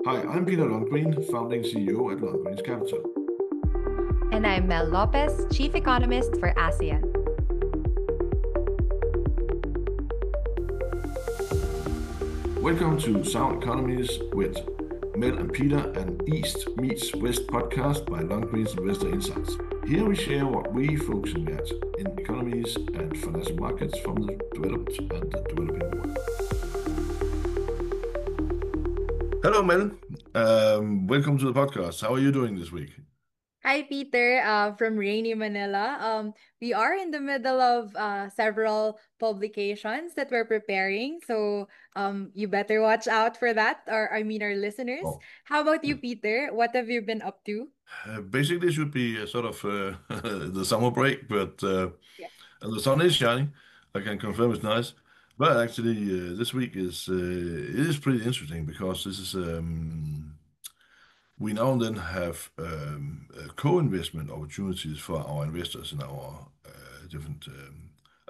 Hi, I'm Peter Lundgren, founding CEO at Lundgren's Capital. And I'm Mel Lopez, Chief Economist for ASEAN. Welcome to Sound Economies with Mel and Peter, an East meets West podcast by Lundgren's Investor Insights. Here we share what we're focusing at in economies and financial markets from the developed and the developing world. Hello, Mel. Welcome to the podcast. How are you doing this week? Hi, Peter, from rainy Manila. We are in the middle of several publications that we're preparing, so you better watch out for that, or I mean, our listeners. Oh, How about you, Peter? What have you been up to? basically, it should be sort of the summer break, but Yeah. and the sun is shining. I can confirm it's nice. But actually, this week is pretty interesting because this is we now and then have co-investment opportunities for our investors in our different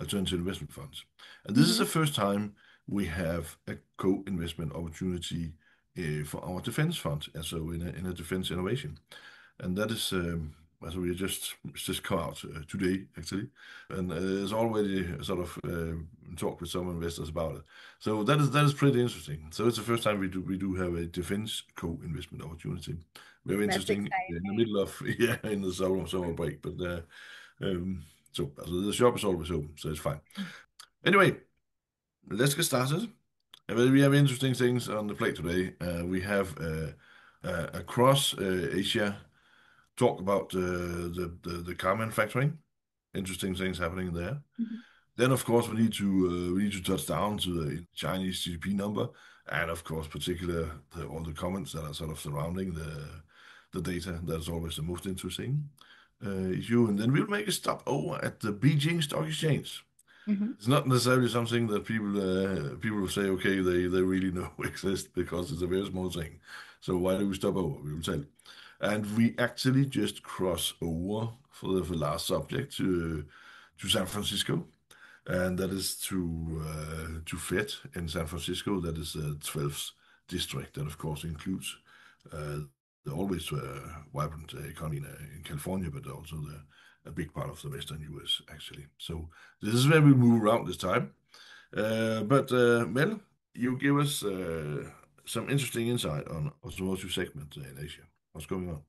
alternative investment funds. And this is Mm-hmm. the first time we have a co-investment opportunity for our defense fund, and so in a defense innovation. And that is, as we just come out today, actually, and there's already a sort of talk with some investors about it. So that is pretty interesting. So it's the first time we do have a defense co-investment opportunity. Very That's interesting in the exciting. middle of yeah in the summer break, but so the shop is always open, so it's fine. Anyway, let's get started. Well, we have interesting things on the plate today. We have across Asia talk about the car manufacturing. Interesting things happening there. Mhm. Then, of course, we need to touch down to the Chinese GDP number, and of course, particular all the comments that are sort of surrounding the data. That's always the most interesting issue. And then we'll make a stop over at the Beijing Stock Exchange. Mhm. It's not necessarily something that people will say, okay, they really know exist because it's a very small thing. So why do we stop over? We will tell. And we actually just cross over for the last subject to San Francisco, and that is to Fed in San Francisco. That is the 12th district, that of course includes uh, the always vibrant economy in California, but also a big part of the Western U.S. actually. So this is where we move around this time. But Mel, you give us some interesting insight on automotive segment in Asia. What's going on?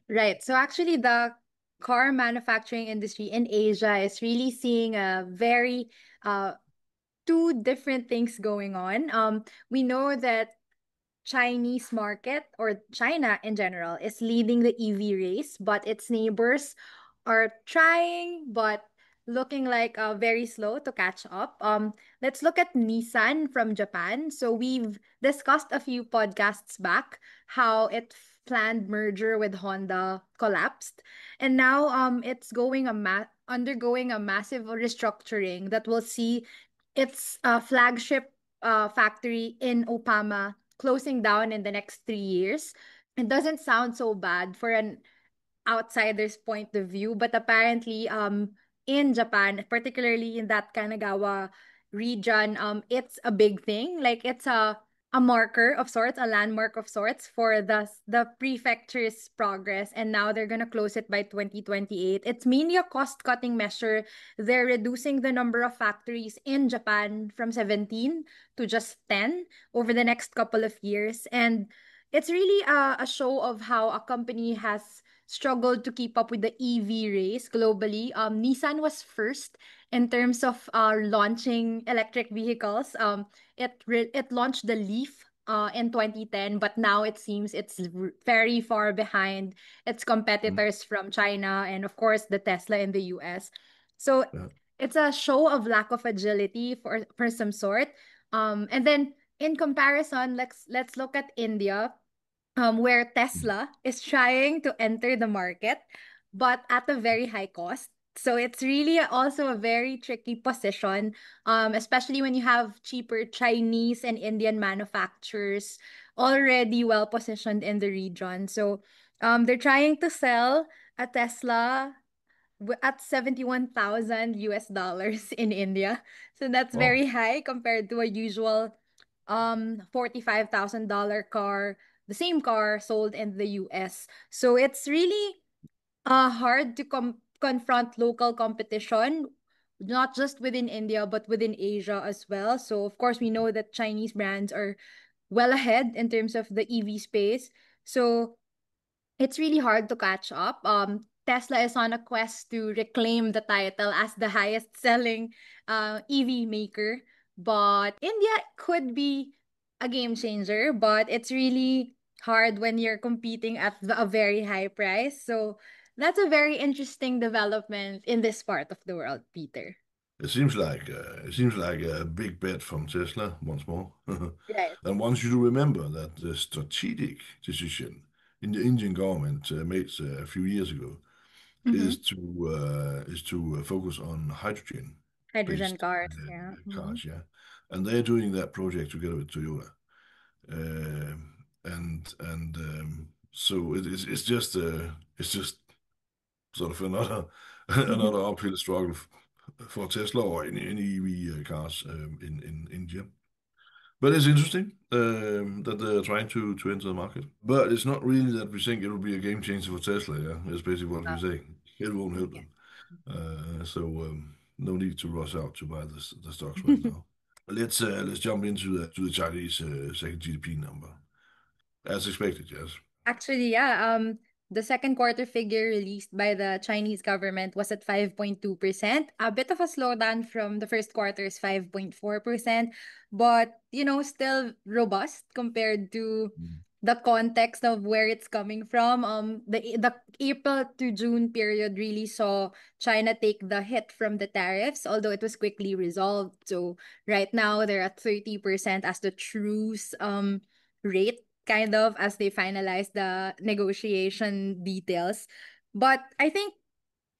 Right. So actually, the car manufacturing industry in Asia is really seeing a very two different things going on. We know that Chinese market or China in general is leading the EV race, but its neighbors are trying but looking like very slow to catch up. Let's look at Nissan from Japan. So we've discussed a few podcasts back how planned merger with Honda collapsed, and now it's undergoing a massive restructuring that will see its flagship factory in Opama closing down in the next 3 years. It doesn't sound so bad for an outsider's point of view, but apparently, in Japan, particularly in that Kanagawa region, it's a big thing. Like it's a marker of sorts, a landmark of sorts for the prefecture's progress. And now they're gonna close it by 2028. It's mainly a cost-cutting measure. They're reducing the number of factories in Japan from 17 to just 10 over the next couple of years. And it's really a show of how a company has struggled to keep up with the EV race globally. Nissan was first in terms of launching electric vehicles. It launched the Leaf in 2010, but now it seems it's very far behind its Mm. competitors from China and of course the Tesla in the US. So Yeah. it's a show of lack of agility for some sort. And then in comparison, let's look at India, where Mm. Tesla is trying to enter the market, but at a very high cost. So it's really also a very tricky position, especially when you have cheaper Chinese and Indian manufacturers already well positioned in the region. So they're trying to sell a Tesla at 71,000 US dollars in India. So that's Wow. very high compared to a usual $45,000 car, the same car sold in the US. So it's really hard to confront local competition, not just within India, but within Asia as well. So, of course, we know that Chinese brands are well ahead in terms of the EV space. So, it's really hard to catch up. Tesla is on a quest to reclaim the title as the highest selling EV maker, but India could be a game changer, but it's really hard when you're competing at a very high price. So that's a very interesting development in this part of the world, Peter. It seems like a big bet from Tesla once more. Right. And once you remember that the strategic decision in the Indian government made a few years ago Mm-hmm. is to focus on Hydrogen hydrogen-based cars, yeah. Mm-hmm. cars, yeah, and they're doing that project together with Toyota. And so it's just sort of another another uphill struggle for Tesla or any EV cars in India. But it's interesting that they're trying to enter the market. But it's not really that we think it will be a game changer for Tesla. Yeah, that's basically what we're saying. It won't help them. So no need to rush out to buy the stocks right Yeah. now. Let's jump into the Chinese second GDP number. As expected, yes. Actually, yeah. The second quarter figure released by the Chinese government was at 5.2%. A bit of a slowdown from the first quarter's 5.4%, but still robust compared to Mm. the context of where it's coming from. The April to June period really saw China take the hit from the tariffs, although it was quickly resolved. So right now they're at 30% as the truce rate, kind of, as they finalize the negotiation details. But I think,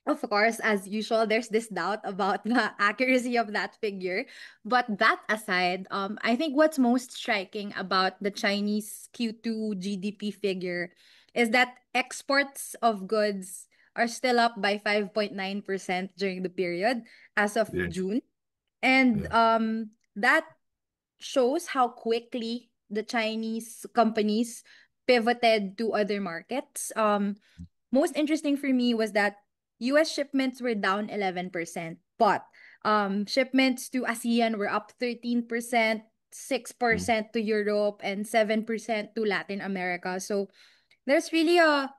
of course, as usual, there's this doubt about the accuracy of that figure. But that aside, I think what's most striking about the Chinese Q2 GDP figure is that exports of goods are still up by 5.9% during the period as of Yeah, June. And yeah. that shows how quickly the Chinese companies pivoted to other markets. Most interesting for me was that US shipments were down 11%, but shipments to ASEAN were up 13%, Mm. 6% to Europe, and 7% to Latin America. So there's really a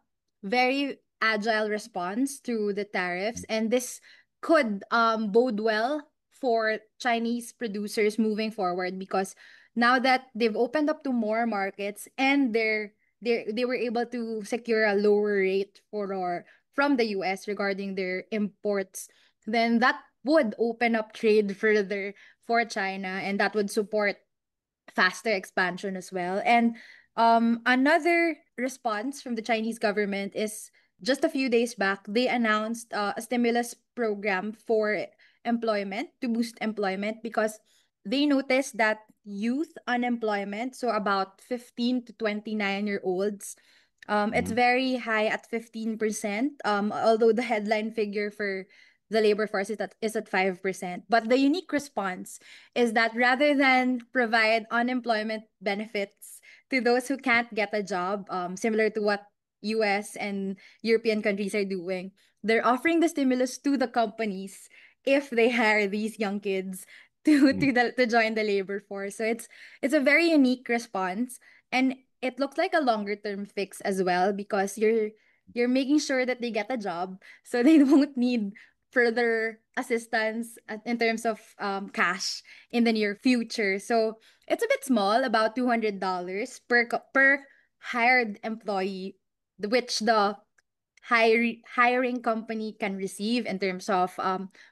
very agile response to the tariffs, and this could bode well for Chinese producers moving forward, because now that they've opened up to more markets and they were able to secure a lower rate from the US regarding their imports, then that would open up trade further for China, and that would support faster expansion as well. And another response from the Chinese government is, just a few days back, they announced a stimulus program for employment, to boost employment, because they noticed that youth unemployment, so about 15 to 29-year-olds, it's Mm. very high at 15%, although the headline figure for the labor force is at 5%. But the unique response is that rather than provide unemployment benefits to those who can't get a job, similar to what US and European countries are doing, they're offering the stimulus to the companies if they hire these young kids Mm. to join the labor force. So it's a very unique response, and it looks like a longer term fix as well, because you're making sure that they get a job so they won't need further assistance in terms of cash in the near future. So it's a bit small, about $200 per hired employee, which the hiring company can receive in terms of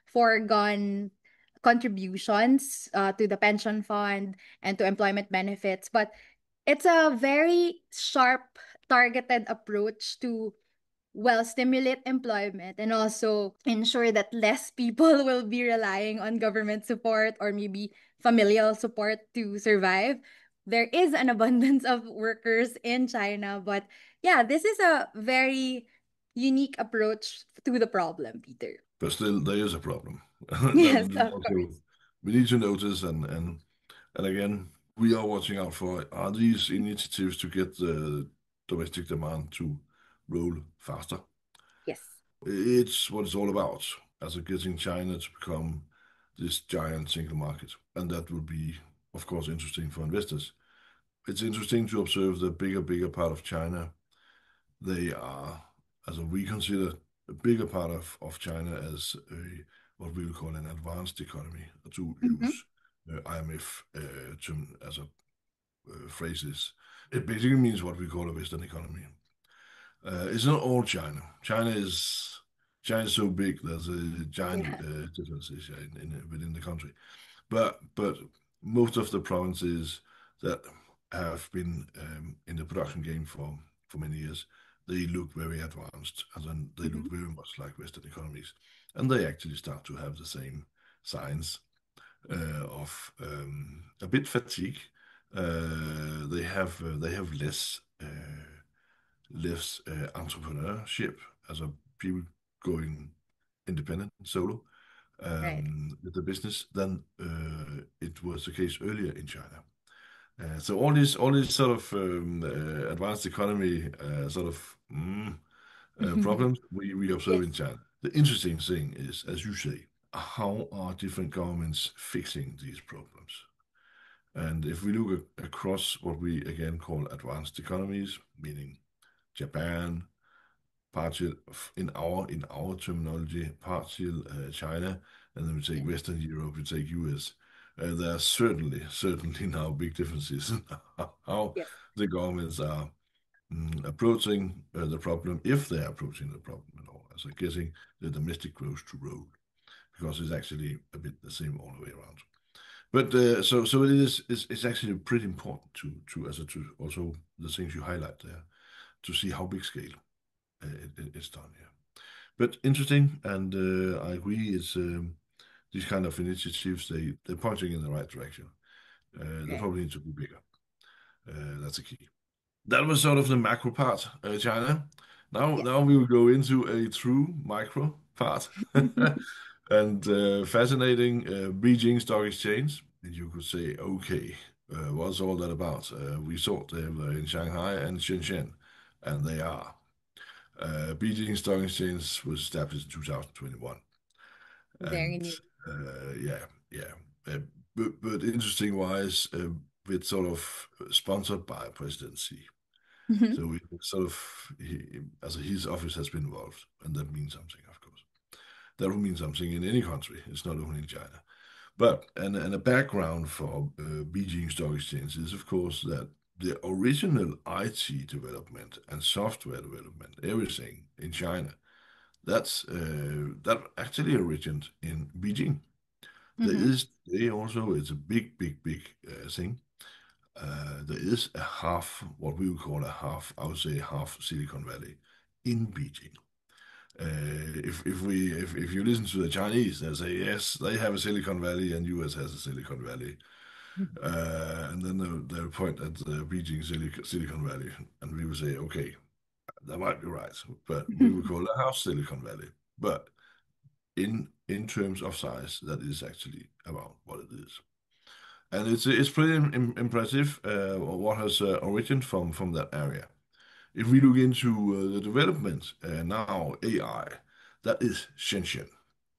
foregone contributions to the pension fund and to employment benefits. But it's a very sharp, targeted approach to, well, stimulate employment and also ensure that less people will be relying on government support or maybe familial support to survive. There is an abundance of workers in China, but yeah, this is a very unique approach to the problem, Peter. But still, there is a problem Yes, that of also course. we need to notice. And again, we are watching out for are these initiatives to get the domestic demand to roll faster. Yes. It's what it's all about, as getting China to become this giant single market. And that would be, of course, interesting for investors. It's interesting to observe the bigger part of China. They are, as we consider a bigger part of China as what we would call an advanced economy, to Mm-hmm. use IMF term as a phrases. It basically means what we call a Western economy. It's not all China. China is so big. There's a giant Yeah. differences within the country. But most of the provinces that have been in the production game for many years, they look very advanced, and then they look Mm-hmm. very much like Western economies, and they actually start to have the same signs of a bit fatigue. They have less entrepreneurship, as a people going independent solo Right. with the business than it was the case earlier in China. So all these sort of advanced economy sort of problems we observe Yes. in China. The interesting thing is, as you say, how are different governments fixing these problems? And if we look across what we again call advanced economies, meaning Japan, partial in our terminology, partial China, and then we take Yes. Western Europe, we take US. There are certainly now big differences in how Yes. the governments are approaching the problem, if they are approaching the problem at all, as getting the domestic growth to roll, because it's actually a bit the same all the way around. But so it is. It's actually pretty important to also the things you highlight there to see how big scale it's done here. But interesting, and I agree. It's these kind of initiatives. They're pointing in the right direction. They Right. probably need to be bigger. That's a key. That was sort of the macro part, China. Yes. Now we will go into a true micro part, and fascinating Beijing Stock Exchange. And you could say, okay, what's all that about? We thought they were in Shanghai and Shenzhen, and they are. Beijing Stock Exchange was established in 2021, Very and new. yeah, yeah. But interesting wise, it's sort of sponsored by President Xi. Hmm. So it sort of, as his office has been involved, and that means something, of course. That will mean something in any country. It's not only in China. But and a background for Beijing Stock Exchange is, of course, that the original IT development and software development, everything in China, that actually originated in Beijing. There Hmm. is today also it's a big thing. There is a half, what we would call a half, I would say half Silicon Valley in Beijing. If you listen to the Chinese, they say yes, they have a Silicon Valley and US has a Silicon Valley, and then they'll point at the Beijing Silicon Valley, and we will say okay, that might be right, but we will call it a half Silicon Valley. But in terms of size, that is actually about what it is. And it's pretty impressive what has originated from that area. If we look into the development now, AI, that is Shenzhen.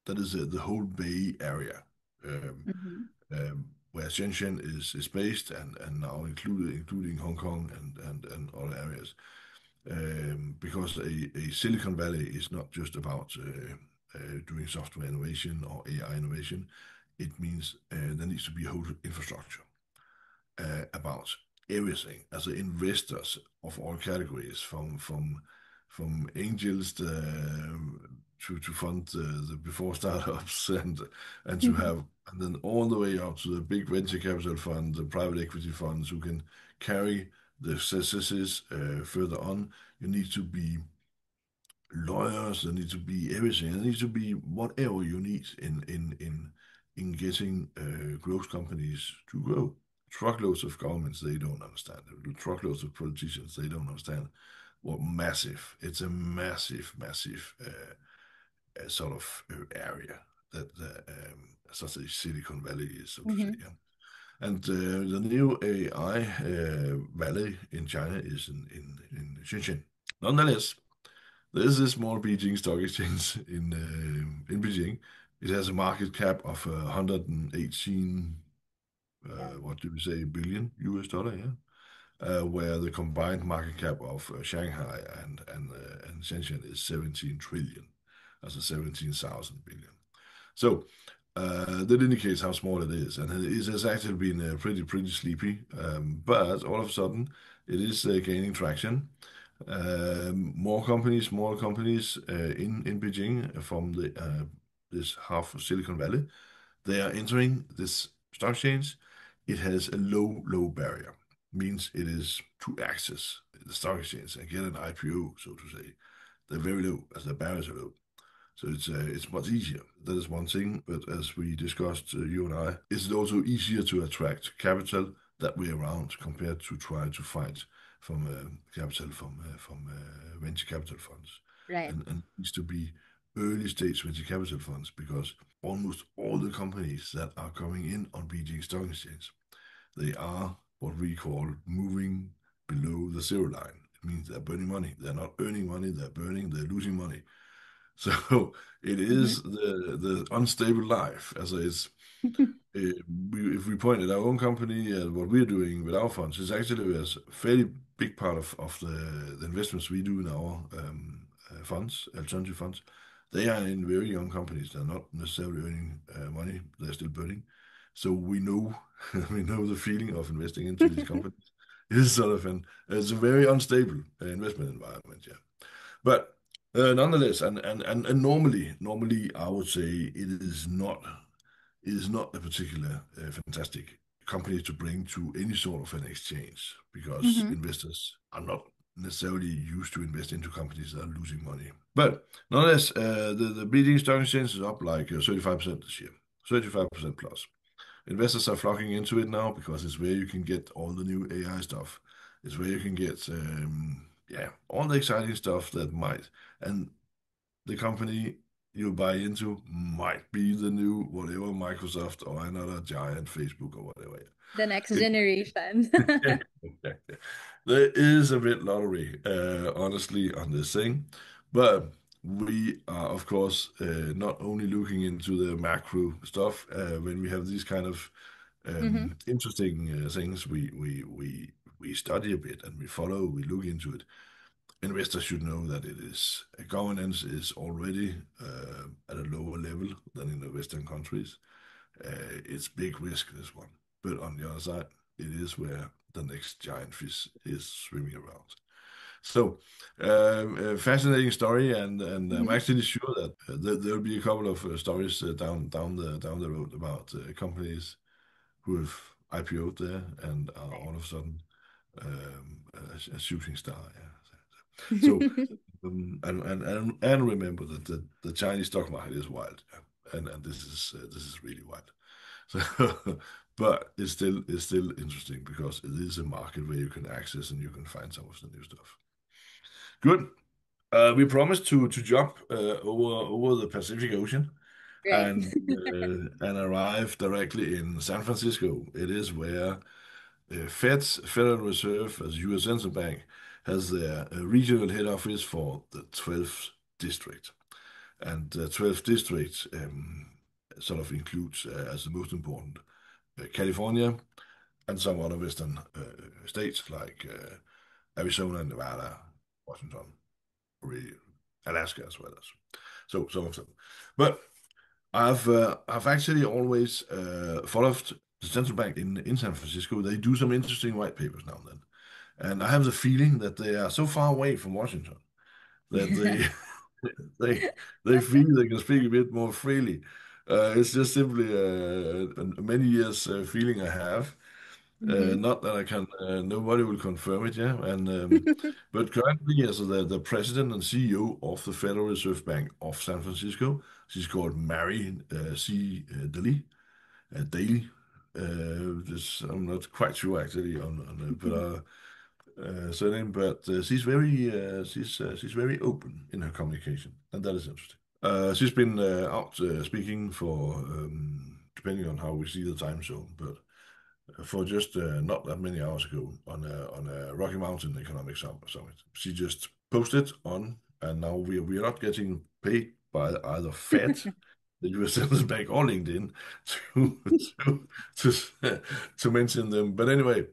That is the whole Bay Area, Hmm. where Shenzhen is based, and now including Hong Kong and other areas. Because a Silicon Valley is not just about doing software innovation or AI innovation. It means there needs to be a whole infrastructure about everything as investors of all categories, from angels to fund the before startups and to have and then all the way up to the big venture capital fund, the private equity funds who can carry the successes further on. You need to be lawyers, there need to be everything, there needs to be whatever you need in getting growth companies to grow. Truckloads of governments, they don't understand it. Truckloads of politicians, they don't understand what massive. It's a massive sort of area that such a Silicon Valley is, so to say. Hmm. Yeah. And the new AI valley in China is in Shenzhen. Nonetheless, there is a small Beijing Stock Exchange in Beijing. It has a market cap of 118, Yeah. what do we say, billion US dollar, yeah? Where the combined market cap of Shanghai and Shenzhen is 17 trillion, that's a 17,000 billion. So that indicates how small it is, and it has actually been pretty sleepy. But all of a sudden, it is gaining traction. More companies, smaller companies in Beijing from this half of Silicon Valley, they are entering this stock exchange. It has a low barrier, means it is to access the stock exchange and get an IPO, so to say. They're very low, as the barriers are low. So it's much easier. That is one thing. But as we discussed, you and I, it's also easier to attract capital that way around compared to try to find from capital from venture capital funds, Right. and it needs to be early stage venture capital funds because almost all the companies that are coming in on Beijing Stock Exchange, they are what we call moving below the zero line. It means they're burning money. They're not earning money. They're losing money. So it Hmm. is the unstable life. As it's uh, if we point at our own company and what we're doing with our funds, it's actually a fairly big part of the investments we do in our funds, alternative funds. They are in very young companies. They're not necessarily earning money. They're still burning. So we know we know the feeling of investing into these companies. It is sort of it's a very unstable investment environment. Yeah. But nonetheless, and normally, I would say it is not a particular fantastic company to bring to any sort of an exchange because Hmm. investors are not necessarily used to invest into companies that are losing money. But nonetheless, the Beijing Stock Exchange is up like 35% this year, 35% plus. Investors are flocking into it now because it's where you can get all the new AI stuff. It's where you can get, yeah, all the exciting stuff that might. And the company you buy into might be the new whatever Microsoft or another giant Facebook or whatever. The next It, generation. there is a bit lottery, honestly, on this thing, but we are, of course, not only looking into the macro stuff when we have these kind of Hmm. interesting things. We study a bit and we follow. We look into it. Investors should know that it is governance is already at a lower level than in the Western countries. It's big risk, this one. But on the other side, it is where the next giant fish is swimming around. So, a fascinating story, and I'm Hmm. actually sure that there'll be a couple of stories down the road about companies who have IPO'd there and are all of a sudden a shooting star. Yeah. So, and remember that the Chinese stock market is wild, yeah. And this is really wild. So, but it's still interesting because it is a market where you can access and you can find some of the new stuff. Good. We promised to jump over the Pacific Ocean Right. and arrive directly in San Francisco. It is where Federal Reserve, as U.S. Central Bank, has their regional head office for the 12th district. And the 12th district sort of includes, as the most important, California and some other western states like Arizona, Nevada, Washington, really, Alaska as well as. So some of them. But I've actually always followed the central bank in San Francisco. They do some interesting white papers now and then. And I have the feeling that they are so far away from Washington that they they feel they can speak a bit more freely. It's just simply a many years feeling I have. Hmm. Not that I can, nobody will confirm it, yeah. And but currently, yes, the president and CEO of the Federal Reserve Bank of San Francisco, she's called Mary C. Daly. I'm not quite sure actually on but surname, but she's very open in her communication, and that is interesting. She's been out speaking for depending on how we see the time zone, but for just not that many hours ago on a Rocky Mountain Economic Summit. She just posted on, and now we are not getting paid by either Fed, the U.S. Central Bank, or LinkedIn to to mention them. But anyway,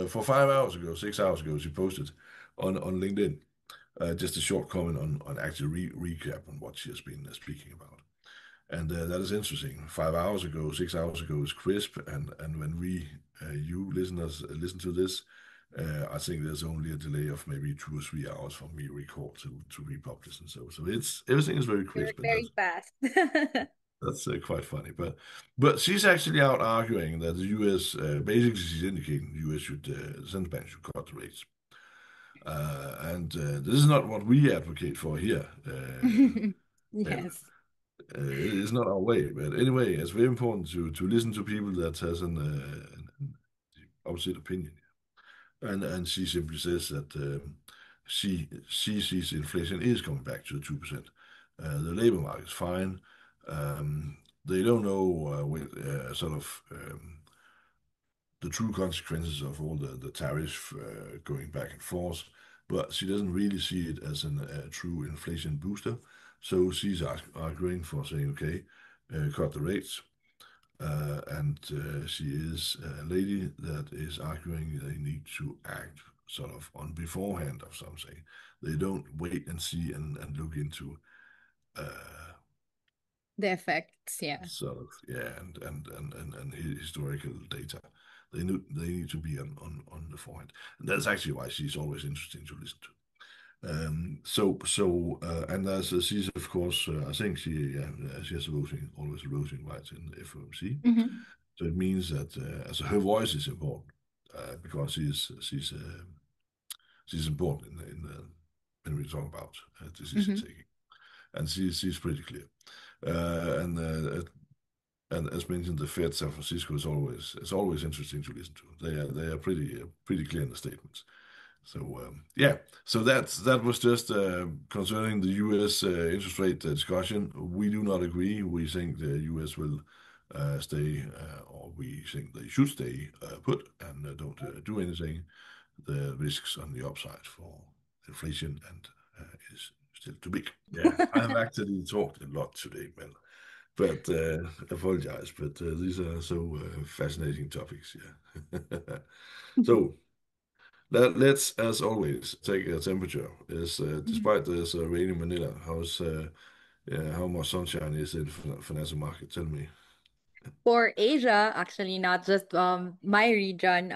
for 5 hours ago, 6 hours ago, she posted on LinkedIn just a short comment on actually recap on what she has been speaking about. And that is interesting. 5 hours ago, 6 hours ago is crisp, and when you listeners listen to this, I think there's only a delay of maybe 2 or 3 hours from me record to republish, and so it's everything is very You're crisp, and very fast. that's quite funny. But she's actually out arguing that the U.S. Basically she's indicating the U.S. should central bank should cut the rates, and this is not what we advocate for here. Well, Yes. it's not our way, but anyway, it's very important to listen to people that has an opposite opinion. And she simply says that she sees inflation is coming back to 2%. The labor market is fine. They don't know sort of the true consequences of all the tariffs going back and forth, but she doesn't really see it as a true inflation booster. So she's arguing for saying, okay, cut the rates. And she is a lady that is arguing they need to act sort of on beforehand of something. They don't wait and see and look into The effects, yeah. sort of and historical data. They need to be on the forehand, and that's actually why she's always interesting to listen to. And as she's of course, I think she has always a voting right in the FOMC. Mhm. So it means that as her voice is important because she's important when we talk about decision Mhm. taking, and she's pretty clear. Uh, and uh, and as mentioned, the Fed San Francisco is always interesting to listen to. They are pretty clear in the statements. So yeah, so that was just concerning the U.S. Interest rate discussion. We do not agree. We think the U.S. will stay, or we think they should stay put and don't do anything. The risks on the upside for inflation and is still too big. Yeah, I've actually talked a lot today, Mel, but apologize. But these are so fascinating topics. Yeah. So. Let's, as always, take a temperature. Is despite this rainy Manila, how much sunshine is in the financial market? Tell me. For Asia, actually, not just my region,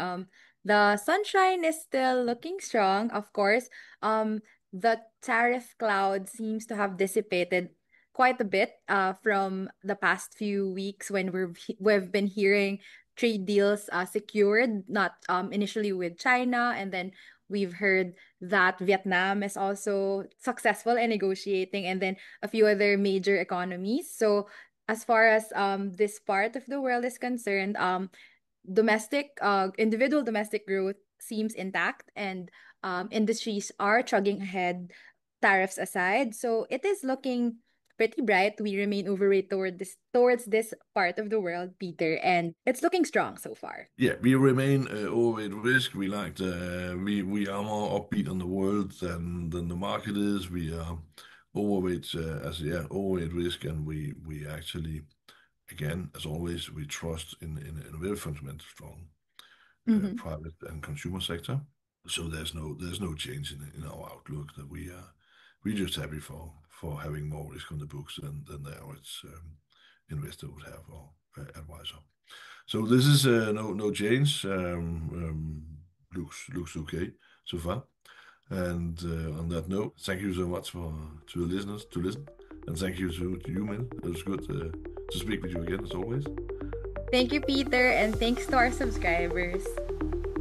the sunshine is still looking strong, of course. The tariff cloud seems to have dissipated quite a bit from the past few weeks when we've been hearing trade deals secured, not initially with China, and then we've heard that Vietnam is also successful in negotiating, and then a few other major economies. So as far as this part of the world is concerned, individual domestic growth seems intact, and industries are chugging ahead, tariffs aside. So it is looking pretty bright. We remain overweight towards this part of the world, Peter, and it's looking strong so far. Yeah, we remain overweight risk. We are more upbeat on the world than the market is. We are overweight overweight risk, and we actually again, as always, we trust in a very fundamental strong Mm-hmm. private and consumer sector. So there's no change in our outlook that we're just happy for having more risk on the books than the average investor would have or advisor. So this is no change. Looks okay so far. And on that note, thank you so much to the listeners to listen, and thank you to you, man. It was good to speak with you again as always. Thank you, Peter, and thanks to our subscribers.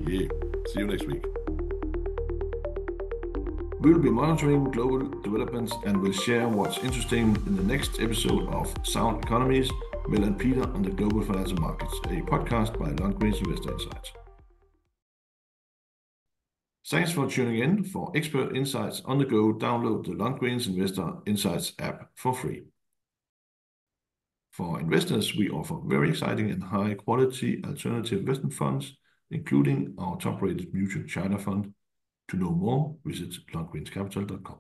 Yeah. See you next week. We will be monitoring global developments and will share what's interesting in the next episode of Sound Economies, Mel and Peter on the Global Financial Markets, a podcast by Lundgren's Investor Insights. Thanks for tuning in. For expert insights on the go, download the Lundgren's Investor Insights app for free. For investors, we offer very exciting and high-quality alternative investment funds, including our top-rated Mutual China Fund. To know more, visit longrangecapital.com.